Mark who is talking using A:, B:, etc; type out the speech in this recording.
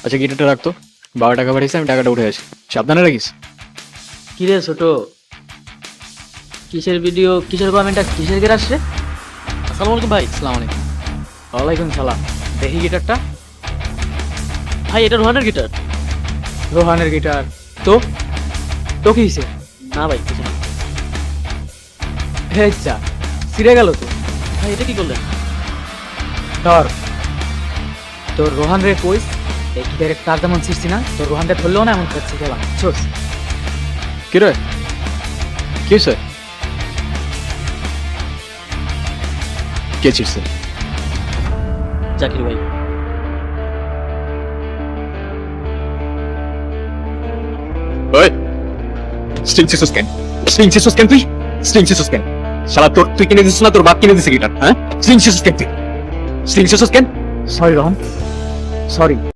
A: আচ্ছা গিটারটা রাখতো, 12 টাকা পাঠিয়েছে, আমি টাকাটা উঠে আসি, সাবধানে রাখিস।
B: কিরে ছোট, কিসের ভিডিও, কিসের কমেন্টটা, কিসের গেরাস রে?
A: আসসালামু আলাইকুম ভাই। আসসালামু আলাইকুম।
B: ওয়ালাইকুম সালাম।
A: দেখি গিটারটা।
B: ভাই এটা রোহানের গিটার।
A: রোহানের গিটার? তো তো কি হয়েছে?
B: না ভাই কিছু না।
A: হ্যাঁ যা, ছিঁড়ে গেল তো।
B: ভাই এটা কি করলেন?
A: ধর, তোর রোহান রে কইস এই গিটারের তার যেমন ছিঁড়ছি না, তোর রোহানটা ধরলেও না এমন করছি খেলাম ছোস। কি রে, কি হয়েছে? কে ছিঁড়ছে?
B: জাকির ভাই।
C: ওই স্ট্রিং সিসুস কেন? স্ট্রিং সিসুস কেন তুই? স্ট্রিং সিসুস কেন? শালা তুই কিনে দিছিস না তোর বাপ কিনে দিছে গিটার? হ্যাঁ, স্ট্রিং সিসুস কেন তুই? স্ট্রিং সিসুস কেন?
A: Sorry Rohan, sorry.